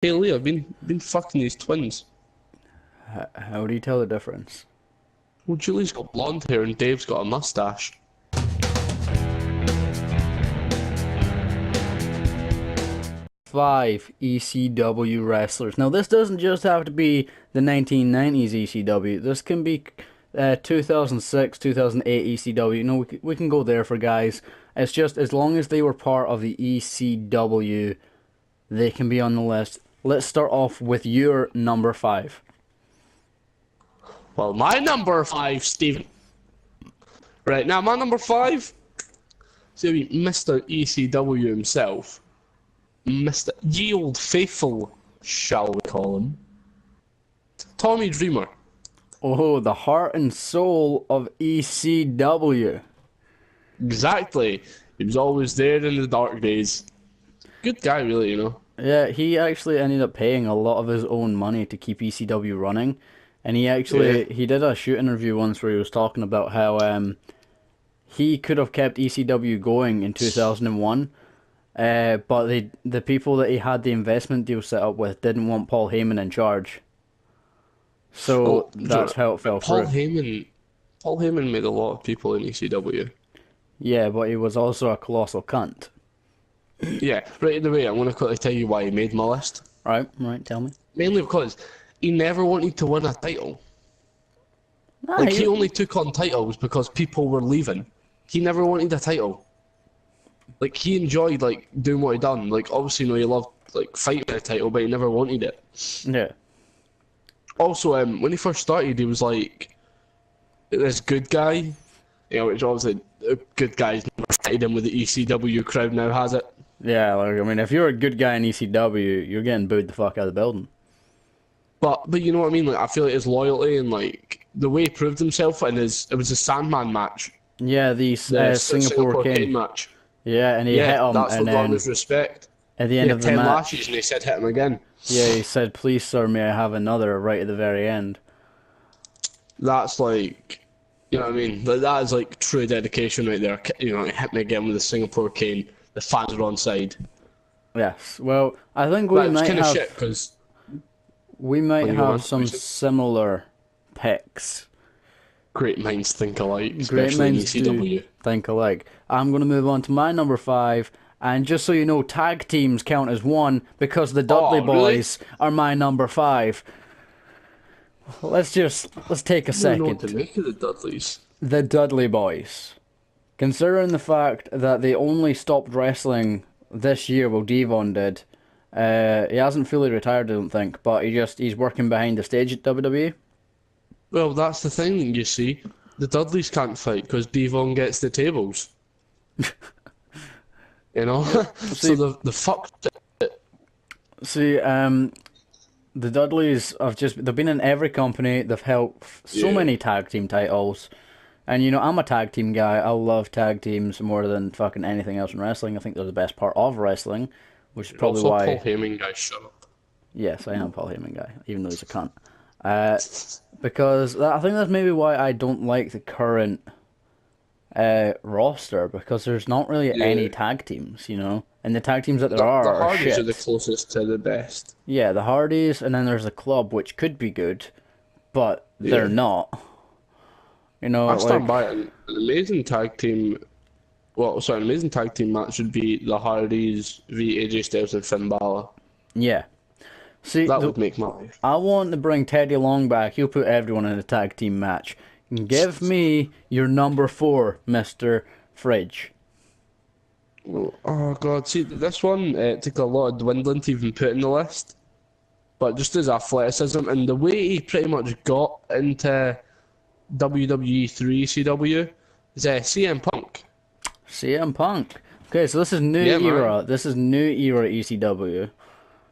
Hey Lee, I've been fucking these twins. How do you tell the difference? Well, Julie's got blonde hair and Dave's got a mustache. 5 ECW wrestlers. Now, this doesn't just have to be the 1990s ECW. This can be 2006, 2008 ECW. We can go there for guys. It's just as long as they were part of the ECW, they can be on the list. Let's start off with your number 5. Well, my number five, Stephen. Right, now my number five is going to be Mr. ECW himself. Mr. Ye Old Faithful, shall we call him. Tommy Dreamer. Oh, the heart and soul of ECW. Exactly. He was always there in the dark days. Good guy, really, you know. Yeah, he actually ended up paying a lot of his own money to keep ECW running. And he did a shoot interview once where he was talking about how he could have kept ECW going in 2001, but the people that he had the investment deal set up with didn't want Paul Heyman in charge. So that's how it fell Paul through. Paul Heyman made a lot of people in ECW. Yeah, but he was also a colossal cunt. Yeah, right in the way, I'm going to quickly tell you why he made my list. Right, tell me. Mainly because he never wanted to win a title. Nah, Like, he only took on titles because people were leaving. He never wanted a title. Like, he enjoyed, like, doing what he done. Like, obviously, you know, he loved, like, fighting a title, but he never wanted it. yeah, Also, when he first started, he was, like, this good guy. You know, which obviously, good guys never fitted in with the ECW crowd now, has it? yeah. Like, I mean, if you're a good guy in ECW, you're getting booed the fuck out of the building. But you know what I mean? Like, I feel like his loyalty and, like, the way he proved himself in it was a Sandman match. Yeah, the The Singapore King. match. Yeah, and he hit Yeah, him, that's and what won then his respect. at the He end had of the 10 match. lashes and he said hit him again. Yeah, he said, "Please, sir, may I have another?" Right at the very end. That's like, you know what I mean? That is like true dedication right there. You know, he hit me again with the Singapore cane. The fans are on side. Yes. Well, I think That was kind of shit because we might you go, have man. some similar picks. Great minds think alike, Great especially in minds do ECW. think alike. I'm going to move on to my number 5, and just so you know, tag teams count as one because the Dudley Oh, really? Boys are my number 5. Let's take a I don't know what to second. make of the Dudleys. The Dudley Boys. Considering the fact that they only stopped wrestling this year, well, Devon did. He hasn't fully retired, I don't think, but he's working behind the stage at WWE. Well, that's the thing, you see. The Dudleys can't fight because Devon gets the tables. You know? See, So the fuck. see, the Dudleys they've been in every company. They've held so Yeah. many tag team titles, and I'm a tag team guy. I love tag teams more than fucking anything else in wrestling. I think they're the best part of wrestling, which is probably Also, why. Paul Heyman guy, shut up. Yes, I am a Paul Heyman guy, even though he's a cunt. Because I think that's maybe why I don't like the current roster, because there's not really any Yeah. tag teams, and the tag teams that there The are Hardys are shit. the closest to the best. Yeah, the Hardys, and then there's the Club, which could be good, but they're Yeah. not. I stand Like, by it. An amazing tag team. Well, sorry, an amazing tag team match would be the Hardys v AJ Styles and Finn Balor. yeah. See, That would make my life. I want to bring Teddy Long back. He'll put everyone in a tag team match. Give me your number 4, Mr. Fridge. Oh god, see this one took a lot of dwindling to even put in the list. But just his athleticism and the way he pretty much got into WWE 3 CW is CM Punk. CM Punk. Okay, so this is new Yeah, man. era. This is new era ECW.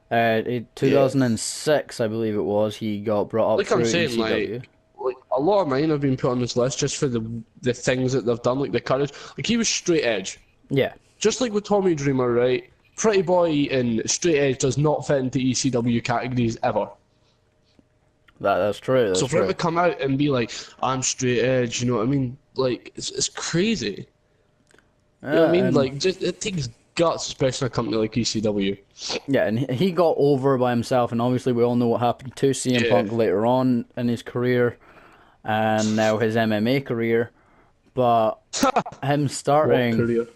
In 2006, I believe it was, he got brought up Like through I'm saying, ECW. like a lot of mine have been put on this list just for the things that they've done, like the courage. Like he was straight edge, Yeah, just like with Tommy Dreamer, right? Pretty Boy and straight edge does not fit into ECW categories ever. that's true. That's So for him true. to come out and be like, "I'm straight edge," you know what I mean? Like it's crazy. You know what I mean? And Like just it takes guts, especially a company like ECW. Yeah, and he got over by himself, and obviously we all know what happened to CM Punk later on in his career, and now his MMA career. But him starting, What career?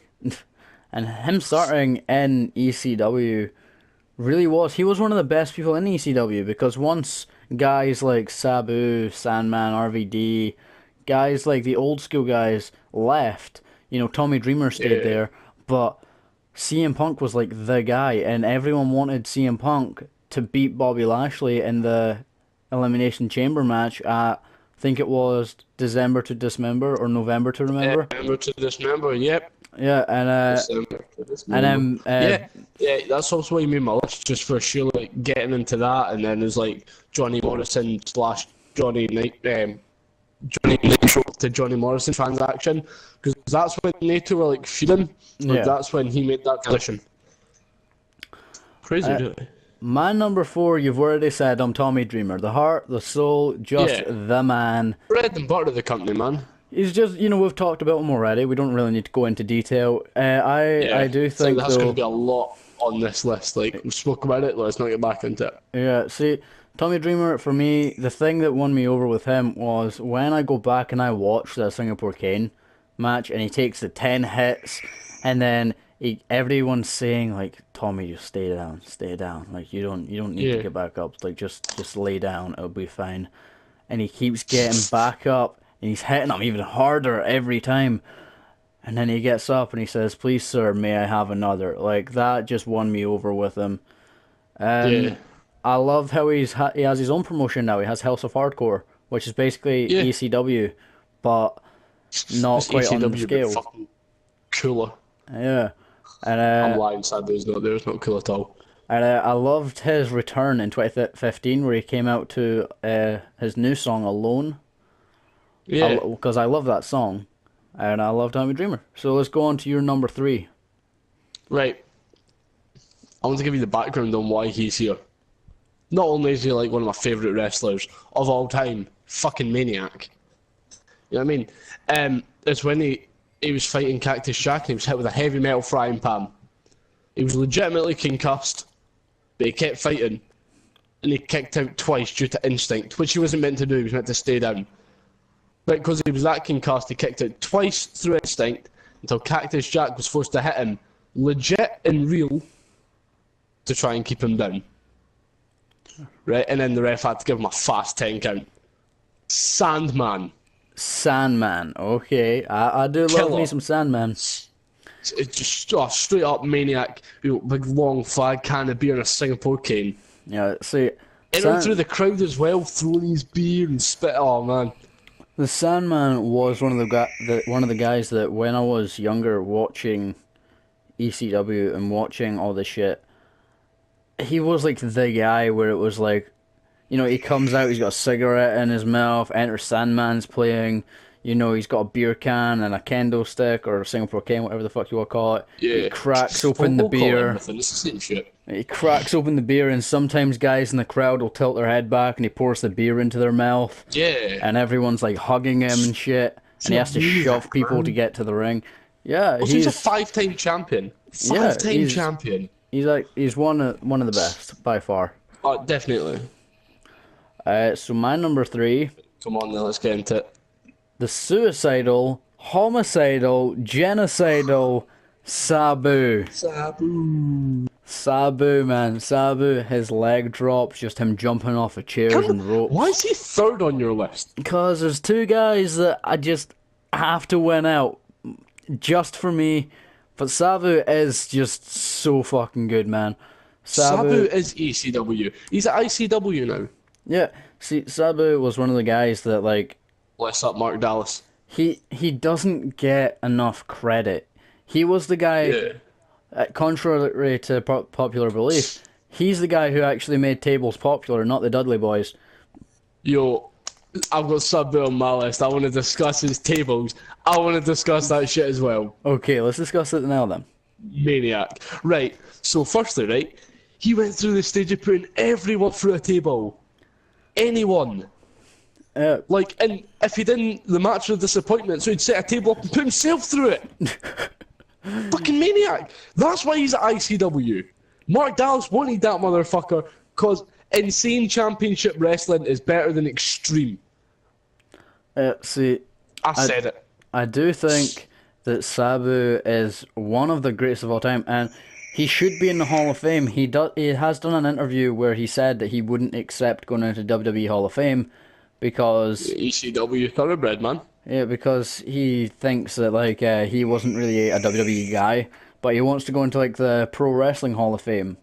and him starting in ECW he was one of the best people in ECW, because once guys like Sabu, Sandman, RVD, guys like the old school guys left, Tommy Dreamer stayed there, but CM Punk was like the guy, and everyone wanted CM Punk to beat Bobby Lashley in the Elimination Chamber match at, I think it was December to Dismember or November to Remember. November to Dismember, yep. Yeah, and yeah, that's also why you made my list, just for sure, like getting into that, and then there's like Johnny Morrison / Johnny Nitro to Johnny Morrison transaction, because that's when they two were like feuding. That's when he made that transition. Crazy, really. My number 4, you've already said, I'm Tommy Dreamer. The heart, the soul, just the man. Bread and butter of the company, man. He's just, we've talked about him already. We don't really need to go into detail. I do think that's going to be a lot on this list. Like, we spoke about it, let's not get back into it. Yeah, see, Tommy Dreamer, for me, the thing that won me over with him was when I go back and I watch the Singapore Kane match, and he takes the 10 hits, and then everyone's saying, like, Tommy, just stay down. Like, you don't need to get back up. Like, just lay down, it'll be fine. And he keeps getting back up, and he's hitting him even harder every time. And then he gets up and he says, please, sir, may I have another? Like, that just won me over with him. And I love how he has his own promotion now. He has House of Hardcore, which is basically ECW, but not quite on the scale. Fucking cooler. Yeah. And, I'm lying, sadly, it's not cool at all. And I loved his return in 2015, where he came out to his new song, Alone. Yeah. Because I love that song, and I love Tommy Dreamer. So let's go on to your number 3. Right. I want to give you the background on why he's here. Not only is he like one of my favourite wrestlers of all time, fucking maniac. You know what I mean? It's when he was fighting Cactus Jack and he was hit with a heavy metal frying pan. He was legitimately concussed, but he kept fighting, and he kicked out twice due to instinct, which he wasn't meant to do. He was meant to stay down. But because he was that concussed, he kicked out twice through instinct until Cactus Jack was forced to hit him, legit and real, to try and keep him down. Right, and then the ref had to give him a fast 10 count. Sandman, okay. I do love me some Sandman. It's just straight up maniac, big long flag, can of beer and a Singapore cane. Yeah, see, and through the crowd as well, throwing his beer and spit. Oh man. The Sandman was one of the guys that when I was younger watching ECW and watching all this shit, he was like the guy where it was like, he comes out, he's got a cigarette in his mouth, Enter Sandman's playing, he's got a beer can and a kendo stick or a Singapore cane, whatever the fuck you want to call it. Yeah. He cracks open the beer. It's the same shit. He cracks open the beer, and sometimes guys in the crowd will tilt their head back and he pours the beer into their mouth. Yeah. And everyone's like hugging him and shit. And he has to shove people to get to the ring. Yeah, he's a 5-time champion. 5-time champion. He's one of the best by far. Oh, definitely. So my number 3. Come on then, let's get into it. The suicidal, homicidal, genocidal Sabu. Sabu, man. Sabu, his leg drops, just him jumping off of chairs and ropes. Why is he third on your list? Because there's 2 guys that I just have to win out. Just for me. But Sabu is just so fucking good, man. Sabu is ECW. He's at ICW now. Yeah. See, Sabu was one of the guys that, like... Bless up Mark Dallas. He doesn't get enough credit. He was the guy, contrary to popular belief, he's the guy who actually made tables popular, not the Dudley Boys. Yo, I've got Sabu on my list. I want to discuss his tables. I want to discuss that shit as well. Okay, let's discuss it now then. Maniac. Right, so firstly, right, he went through the stage of putting everyone through a table. Anyone. And if he didn't, the match was a disappointment, so he'd set a table up and put himself through it. Fucking maniac. That's why he's at ICW. Mark Dallas wanted that motherfucker because insane championship wrestling is better than extreme. See, I said it. I do think that Sabu is one of the greatest of all time, and he should be in the Hall of Fame. He has done an interview where he said that he wouldn't accept going into WWE Hall of Fame because ECW thoroughbred, man. yeah, because he thinks that like he wasn't really a WWE guy, but he wants to go into like the Pro Wrestling Hall of Fame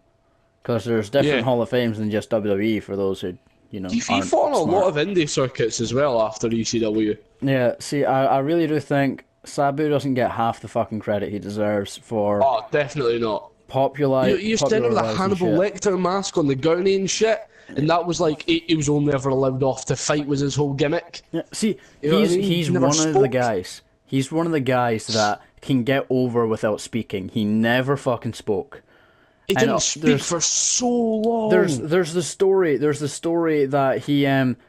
because there's different Hall of Fames than just WWE for those who He fought on a lot of indie circuits as well after ECW. Yeah, see, I really do think Sabu doesn't get half the fucking credit he deserves for Oh, definitely not. popularizing You stand with the Hannibal shit. Lecter mask on the gurney and shit, and that was like he was only ever allowed off to fight was his whole gimmick. Yeah, see, You know what I mean? he's He never one of the spoke. guys. He's one of the guys that can get over without speaking. He never fucking spoke. He And, didn't speak there's- for so long. There's the story that he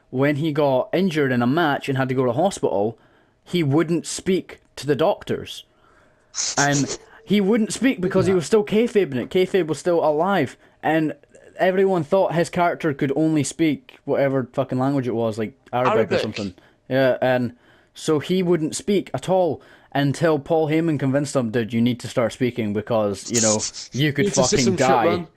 when he got injured in a match and had to go to hospital, he wouldn't speak to the doctors, and he wouldn't speak because he was still kayfabing it. Kayfabe was still alive, and everyone thought his character could only speak whatever fucking language it was, like Arabic. Or something. Yeah, and so he wouldn't speak at all until Paul Heyman convinced him, dude, you need to start speaking because, you could Need to say fucking some shit, die. man.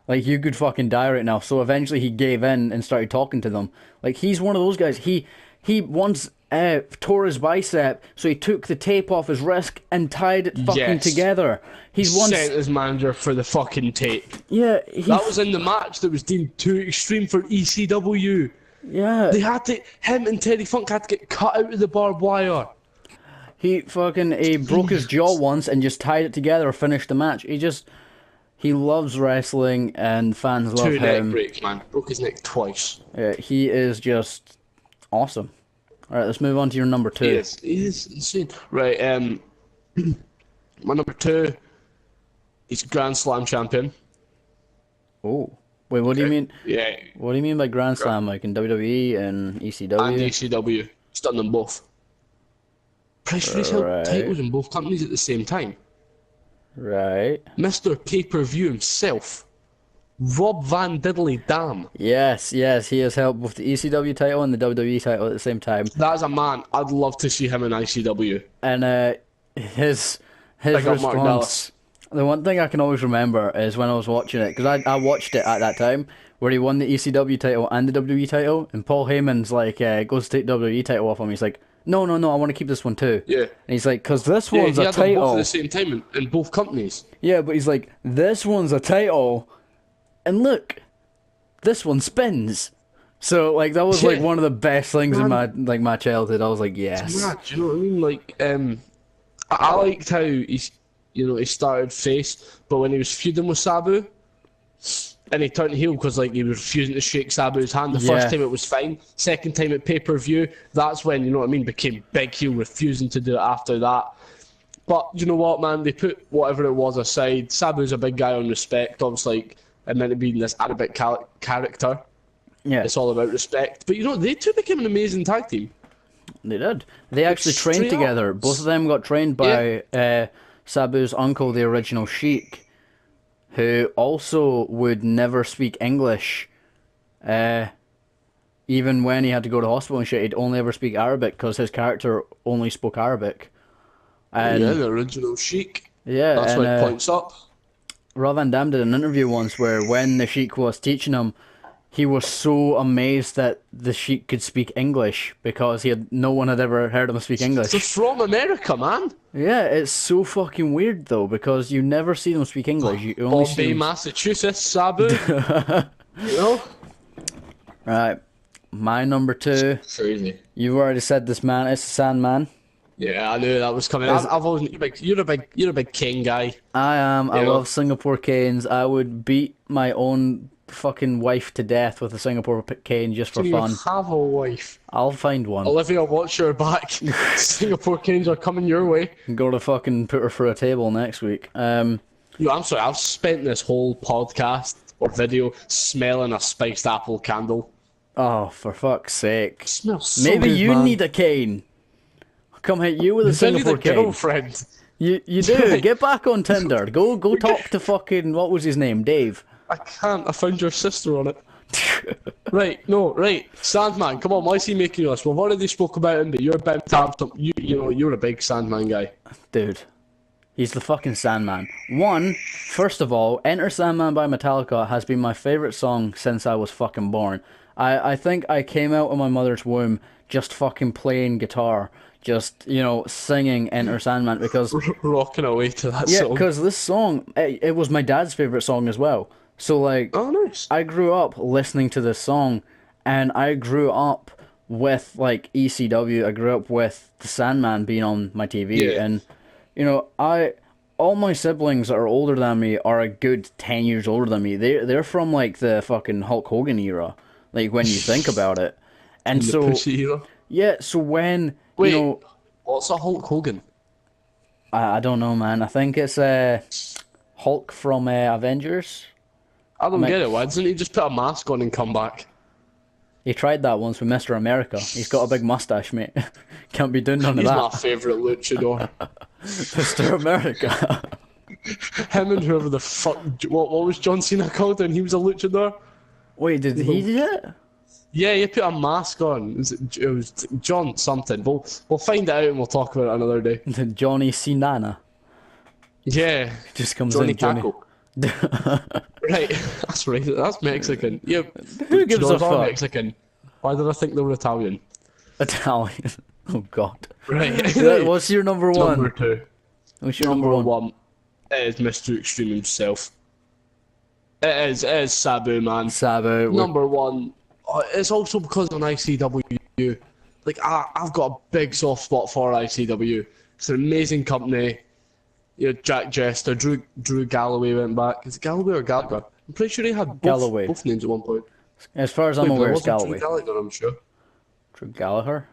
Like, you could fucking die right now. So eventually he gave in and started talking to them. Like, he's one of those guys. He once tore his bicep, so he took the tape off his wrist and tied it fucking together. He's once sent his manager for the fucking tape. yeah. That was in the match that was deemed too extreme for ECW. yeah. They had to, him and Terry Funk had to get cut out of the barbed wire. He broke his jaw once and just tied it together, finished the match. He loves wrestling and fans love Two neck him. breaks, man. Broke his neck twice. He is just awesome. All right, let's move on to your number two. He is insane. Right, my number two, he's Grand Slam champion. Oh, wait, what do you mean? Yeah, What do you mean by Grand Slam? Like in WWE and ECW? and ECW. He's done them both. Price Freeze held Right. titles in both companies at the same time. Right. Mr. Pay-Per-View himself, Rob Van Diddley Dam. Yes, he has held both the ECW title and the WWE title at the same time. That's a man. I'd love to see him in ICW. And his Big up Mark response. Dallas. The one thing I can always remember is when I was watching it, because I watched it at that time, where he won the ECW title and the WWE title, and Paul Heyman's like, goes to take WWE title off him. He's like, no, I want to keep this one too. Yeah. And he's like, because this Yeah, one's he a had them both title. at the same time in both companies. Yeah, but he's like, this one's a title, and look, this one spins. So like that was like Yeah. one of the best things in my childhood. I was like, yes. Mad, do you know what I mean? Like, I liked how he started face, but when he was feuding with Sabu, and he turned heel because like he was refusing to shake Sabu's hand. The first time it was fine. Second time at pay-per-view, that's when, you know what I mean, became big heel, refusing to do it after that. But you know what, man? They put whatever it was aside. Sabu's a big guy on respect, obviously, like, and meant to be this Arabic character. Yeah, It's all about respect. But you know, they two became an amazing tag team. they did. They actually trained straight up. together. Both of them got trained by Sabu's uncle, the original Sheik, who also would never speak English. Even when he had to go to hospital and shit, he'd only ever speak Arabic because his character only spoke Arabic. And Yeah, the original Sheik. yeah, That's and, why it points up. Rob Van Dam did an interview once where when the Sheik was teaching him, he was so amazed that the Sheik could speak English because no one had ever heard him speak English. They're from America, man. Yeah, it's so fucking weird though because you never see them speak English. You only see Bombay, them... Massachusetts, Sabu. You know? Right, my number two. Crazy. You've already said this, man. It's the Sandman. Yeah, I knew that was coming. I've always you're a big King guy. I am. I Yeah. love Singapore canes. I would beat my own fucking wife to death with a Singapore cane just for You fun. have a wife. I'll find one. Olivia, watch your back. Singapore Kings are coming your way. Go to fucking put her through a table next week. Yo, I'm sorry. I've spent this whole podcast or video smelling a spiced apple candle. Oh, for fuck's sake. Smells so Maybe good, you man. need a cane. I'll come hit you with a I need Singapore a cane. girlfriend. You do. Get back on Tinder. Go talk to fucking, what was his name? Dave. I can't. I found your sister on it. Right. Sandman, come on. Why is he making us? We've already spoke about him, but you're about to have some. You're a big Sandman guy. Dude. He's the fucking Sandman. First of all, Enter Sandman by Metallica has been my favourite song since I was fucking born. I think I came out of my mother's womb just fucking playing guitar. Just, singing Enter Sandman because... Rocking away to that song. Yeah, because this song, it was my dad's favourite song as well. So, like... Oh, nice. I grew up listening to this song, and I grew up with, like, ECW. I grew up with the Sandman being on my TV, and... all my siblings that are older than me are a good 10 years older than me. They're from, like, the fucking Hulk Hogan era, like, when you think about it. And so... The Pussy era? Yeah, so when, Wait, what's a Hulk Hogan? I don't know, man. I think it's Hulk from Avengers. I don't get it. Why doesn't he just put a mask on and come back? He tried that once with Mr. America. He's got a big mustache, mate. Can't be doing none of that. He's my favourite luchador. Mr. America. Him and whoever the fuck... What was John Cena called when he was a luchador? Wait, did he do it? Yeah, he put a mask on. It was John something. We'll find it out and we'll talk about it another day. Johnny Sinana. Yeah. Just comes Johnny in, Johnny. Taco. Right, that's right. That's Mexican. Yeah. Who gives a fuck? Mexican. Why did I think they were Italian? Italian. Oh God. Right. What's your number one? Number two. What's your number one? It is Mr. Extreme himself. It is Sabu, man. Sabu. Number one. It's also because on ICW. Like, I've got a big soft spot for ICW. It's an amazing company. Jack Jester, Drew Galloway went back. Is it Galloway or Gallagher? I'm pretty sure he had both names at one point. As far as I'm aware, it's Galloway. Drew Gallagher, I'm sure. Drew Gallagher?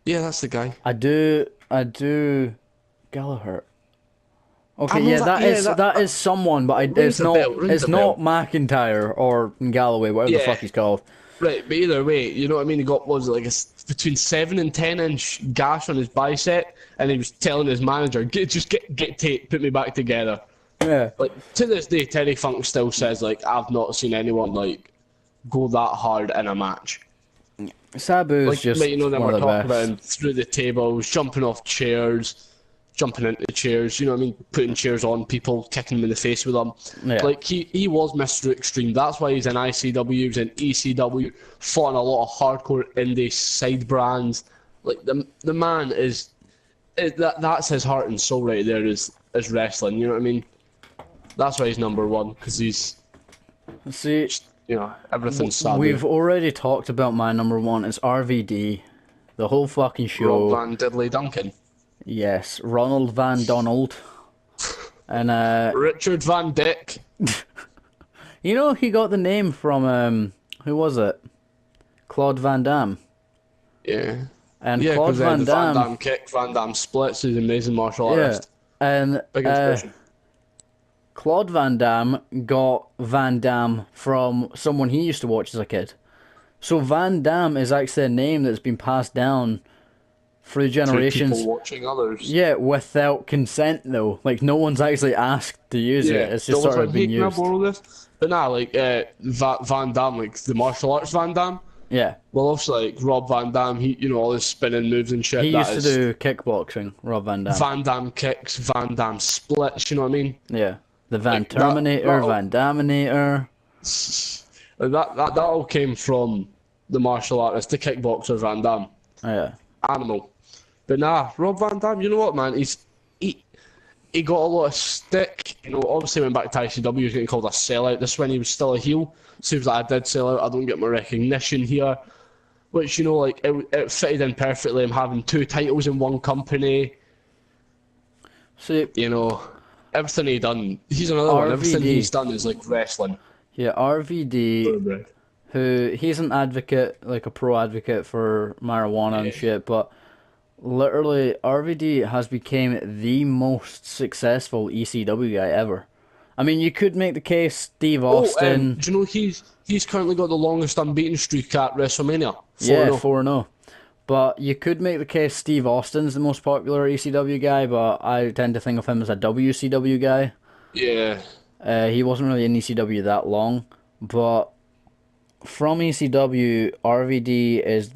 Yeah, that's the guy. I do Gallagher. Okay, yeah, that is someone, but it's not McIntyre or Galloway, whatever the fuck he's called. Right, but either way, you know what I mean? He got, between 7 and 10-inch gash on his bicep, and he was telling his manager, get tape, put me back together. Yeah. Like, to this day, Terry Funk still says, like, I've not seen anyone, like, go that hard in a match. Sabu's just they were one of the talking best. about him through the tables, jumping off chairs, jumping into chairs, you know what I mean? Putting chairs on people, kicking them in the face with them. Yeah. Like, he was Mr. Extreme. That's why he's in ICW, he's in ECW, fought in a lot of hardcore indie side brands. Like, the man that's his heart and soul right there is wrestling, you know what I mean? That's why he's number one, because he's... See... everything's sad. We've already talked about my number one. It's RVD. The whole fucking show. Rob Van Diddley Duncan. Yes, Ronald Van Donald. And Richard Van Dyck. He got the name from who was it? Claude Van Damme. Yeah. And Claude Van Damme. Van Damme kick, Van Damme splits. He's an amazing martial artist. And big inspiration. Claude Van Damme got Van Damme from someone he used to watch as a kid. So Van Damme is actually a name that's been passed down through generations. People watching others. Yeah, without consent though. Like, no one's actually asked to use it. It's just sort of been used. Can I borrow this? But nah, like Van Damme, like the martial arts Van Damme. Yeah. Well, also like Rob Van Damme, he all his spinning moves and shit. He used to do kickboxing. Rob Van Damme. Van Damme kicks, Van Damme splits. You know what I mean? Yeah. The Van Terminator, Van Daminator. That all came from the martial artist, the kickboxer Van Damme. Yeah. Animal. But nah, Rob Van Damme, you know what, man? He got a lot of stick. Obviously went back to ICW, he was getting called a sellout. This when he was still a heel. So he was like, I did sell out, I don't get my recognition here. Which, it fitted in perfectly, him having 2 titles in one company. See, everything he done, he's another one. Everything he's done is like wrestling. Yeah, RVD, who he's an advocate, like a pro advocate for marijuana and shit, but literally RVD has become the most successful ECW guy ever. I mean, you could make the case Steve Austin. Do you know he's currently got the longest unbeaten streak at WrestleMania? 4-0. Yeah, 4-0. But you could make the case Steve Austin's the most popular ECW guy, but I tend to think of him as a WCW guy. Yeah. He wasn't really in ECW that long, but from ECW, RVD is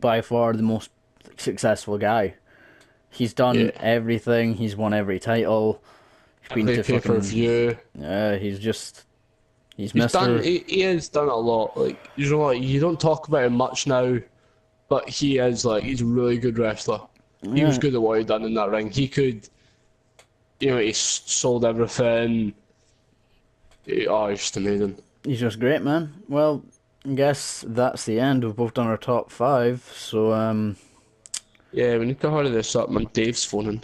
by far the most successful guy. He's done Yeah. everything. He's won every title. He's been Every to pay per fucking. view. He's He's done. Mister. He has done a lot. Like you know, like you don't talk about him much now, but he is like he's a really good wrestler. He was Yeah, good at what he done in that ring. He could, he sold everything. Oh, he's just amazing. he's just great, man. Well, I guess that's the end. We've both done our top five. So Yeah, we need to hurry this up, man. Dave's phoning.